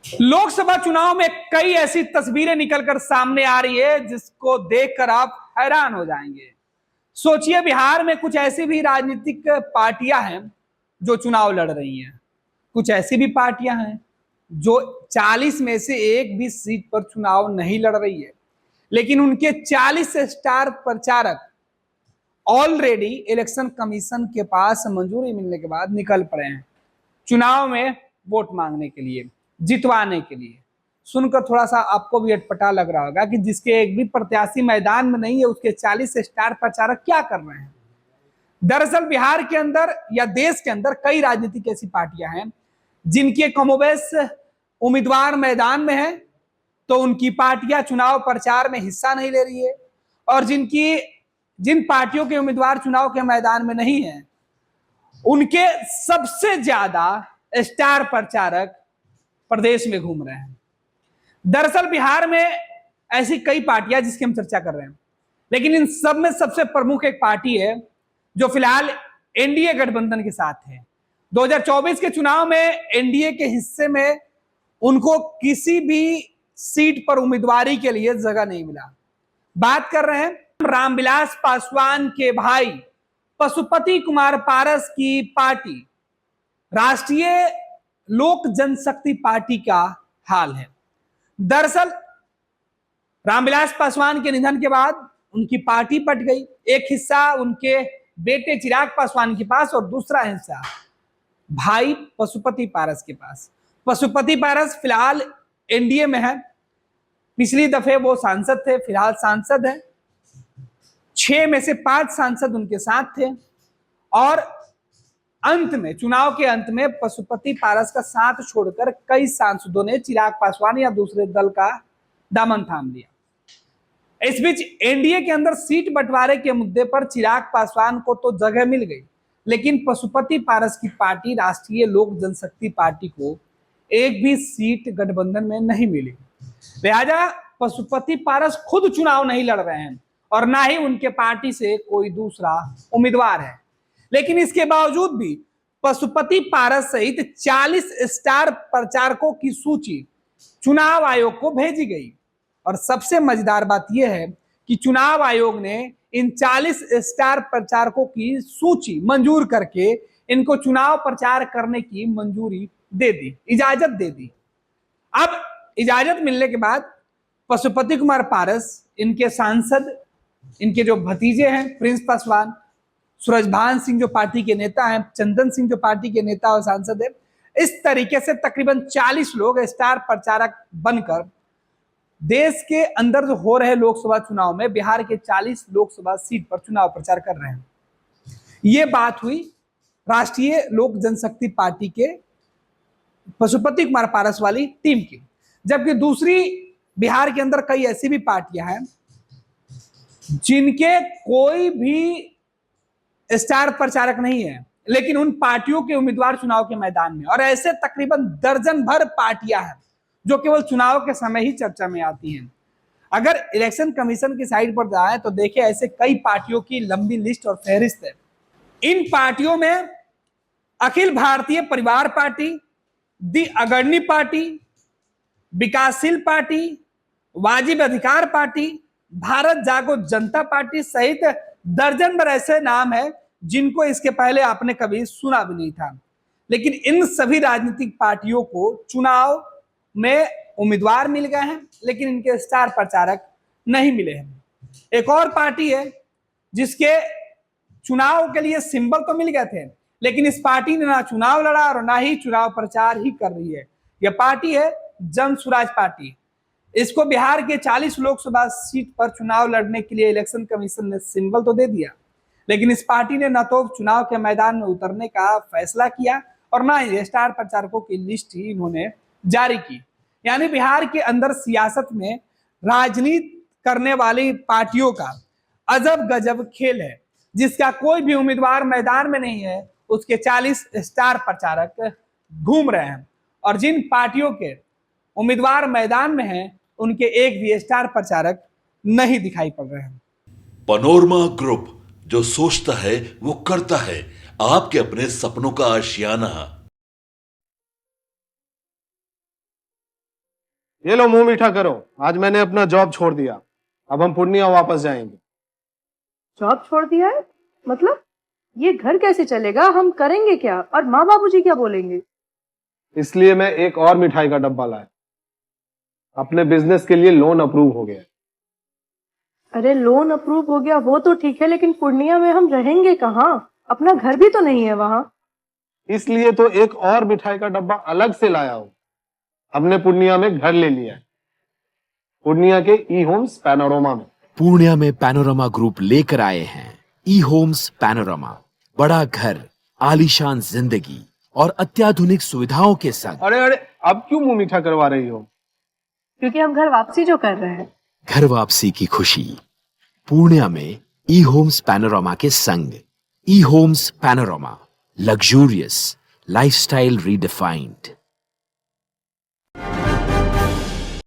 लोकसभा चुनाव में कई ऐसी तस्वीरें निकलकर सामने आ रही है जिसको देखकर आप हैरान हो जाएंगे। सोचिए, बिहार में कुछ ऐसी भी राजनीतिक पार्टियां हैं जो चुनाव लड़ रही हैं। कुछ ऐसी भी पार्टियां हैं जो 40 में से एक भी सीट पर चुनाव नहीं लड़ रही है, लेकिन उनके 40 स्टार प्रचारक ऑलरेडी इलेक्शन कमीशन के पास मंजूरी मिलने के बाद निकल पड़े हैं चुनाव में वोट मांगने के लिए, जितवाने के लिए। सुनकर थोड़ा सा आपको भी अटपटा लग रहा होगा कि जिसके एक भी प्रत्याशी मैदान में नहीं है, उसके 40 स्टार प्रचारक क्या कर रहे हैं। दरअसल बिहार के अंदर या देश के अंदर कई राजनीतिक ऐसी पार्टियां हैं जिनके कमोबेश उम्मीदवार मैदान में है, तो उनकी पार्टियां चुनाव प्रचार में हिस्सा नहीं ले रही है, और जिन पार्टियों के उम्मीदवार चुनाव के मैदान में नहीं है, उनके सबसे ज्यादा स्टार प्रचारक प्रदेश में घूम रहे हैं। दरअसल बिहार में ऐसी कई पार्टियां जिसकी हम चर्चा कर रहे हैं, लेकिन इन सब में सबसे प्रमुख एक पार्टी है जो फिलहाल एनडीए गठबंधन के साथ है। 2024 के चुनाव में एनडीए के हिस्से में उनको किसी भी सीट पर उम्मीदवारी के लिए जगह नहीं मिला। बात कर रहे हैं रामविलास पासवान के भाई पशुपति कुमार पारस की पार्टी राष्ट्रीय लोक जनशक्ति पार्टी का हाल है। दरअसल रामविलास पासवान के निधन के बाद उनकी पार्टी पट गई। एक हिस्सा उनके बेटे चिराग पासवान के पास और दूसरा हिस्सा भाई पशुपति पारस के पास। पशुपति पारस फिलहाल एनडीए में है। पिछली दफे वो सांसद थे, फिलहाल सांसद है। 6 में से 5 सांसद उनके साथ थे, और अंत में, चुनाव के अंत में पशुपति पारस का साथ छोड़कर कई सांसदों ने चिराग पासवान या दूसरे दल का दामन थाम लिया। इस बीच एनडीए के अंदर सीट बंटवारे के मुद्दे पर चिराग पासवान को तो जगह मिल गई, लेकिन पशुपति पारस की पार्टी राष्ट्रीय लोक जनशक्ति पार्टी को एक भी सीट गठबंधन में नहीं मिली। लिहाजा पशुपति पारस खुद चुनाव नहीं लड़ रहे हैं और ना ही उनके पार्टी से कोई दूसरा उम्मीदवार है। लेकिन इसके बावजूद भी पशुपति पारस सहित 40 स्टार प्रचारकों की सूची चुनाव आयोग को भेजी गई। और सबसे मजेदार बात यह है कि चुनाव आयोग ने इन 40 स्टार प्रचारकों की सूची मंजूर करके इनको चुनाव प्रचार करने की मंजूरी दे दी, इजाजत दे दी। अब इजाजत मिलने के बाद पशुपति कुमार पारस, इनके सांसद, इनके जो भतीजे हैं प्रिंस पासवान, सूरजभान सिंह जो पार्टी के नेता हैं, चंदन सिंह जो पार्टी के नेता और सांसद है, इस तरीके से तकरीबन 40 लोग स्टार प्रचारक बनकर देश के अंदर जो हो रहे लोकसभा चुनाव में बिहार के 40 लोकसभा सीट पर चुनाव प्रचार कर रहे हैं। ये बात हुई राष्ट्रीय लोक जनशक्ति पार्टी के पशुपति कुमार पारस वाली टीम की। जबकि दूसरी बिहार के अंदर कई ऐसी भी पार्टियां हैं जिनके कोई भी स्टार प्रचारक नहीं है, लेकिन उन पार्टियों के उम्मीदवार चुनाव के मैदान में। और ऐसे तकरीबन दर्जन भर पार्टियां हैं जो केवल चुनाव के समय ही चर्चा में आती हैं। अगर इलेक्शन कमीशन की साइट पर जाए तो देखिए, ऐसे कई पार्टियों की लंबी लिस्ट और फहरिस्त है। इन पार्टियों में अखिल भारतीय परिवार पार्टी, दी अग्रणी पार्टी, विकासशील पार्टी, वाजिब अधिकार पार्टी, भारत जागो जनता पार्टी सहित दर्जन भर ऐसे नाम है जिनको इसके पहले आपने कभी सुना भी नहीं था। लेकिन इन सभी राजनीतिक पार्टियों को चुनाव में उम्मीदवार मिल गए हैं, लेकिन इनके स्टार प्रचारक नहीं मिले हैं। एक और पार्टी है जिसके चुनाव के लिए सिंबल तो मिल गए थे, लेकिन इस पार्टी ने ना चुनाव लड़ा और ना ही चुनाव प्रचार ही कर रही है। यह पार्टी है जन स्वराज पार्टी। इसको बिहार के 40 लोकसभा सीट पर चुनाव लड़ने के लिए इलेक्शन कमीशन ने सिंबल तो दे दिया, लेकिन इस पार्टी ने न तो चुनाव के मैदान में उतरने का फैसला किया और ना ही स्टार प्रचारकों की लिस्ट ही इन्होंने जारी की। यानी बिहार के अंदर सियासत में राजनीति करने वाली पार्टियों का अजब गजब खेल है, जिसका कोई भी उम्मीदवार मैदान में नहीं है, उसके 40 स्टार प्रचारक घूम रहे हैं। और जिन पार्टियों के उम्मीदवार मैदान में हैं, उनके एक भी स्टार प्रचारक नहीं दिखाई पड़ रहे हैं। पनोरमा ग्रुप, जो सोचता है वो करता है। आपके अपने सपनों का आशियाना। ये लो, मुंह मीठा करो। आज मैंने अपना जॉब छोड़ दिया, अब हम पूर्णिया वापस जाएंगे। जॉब छोड़ दिया है? मतलब ये घर कैसे चलेगा? हम करेंगे क्या? और माँ बाबूजी क्या बोलेंगे? इसलिए मैं एक और मिठाई का डब्बा लाया। अपने बिजनेस के लिए लोन अप्रूव हो गया। अरे लोन अप्रूव हो गया वो तो ठीक है, लेकिन पूर्णिया में हम रहेंगे कहाँ? अपना घर भी तो नहीं है वहां। इसलिए तो एक और मिठाई का डब्बा अलग से लाया हूं। हमने पूर्णिया में घर ले लिया है, पूर्णिया के ई होम्स पैनोरमा में। पूर्णिया में पैनोरमा ग्रुप लेकर आए हैं ई होम्स पैनोरमा। बड़ा घर, आलीशान जिंदगी और अत्याधुनिक सुविधाओं के संग। अरे अरे, अब क्यों मुंह मीठा करवा रही हो? क्योंकि हम घर वापसी जो कर रहे हैं। घर वापसी की खुशी पूर्णिया में ई होम्स पैनोरमा के संग। E homes panorama, luxurious lifestyle redefined.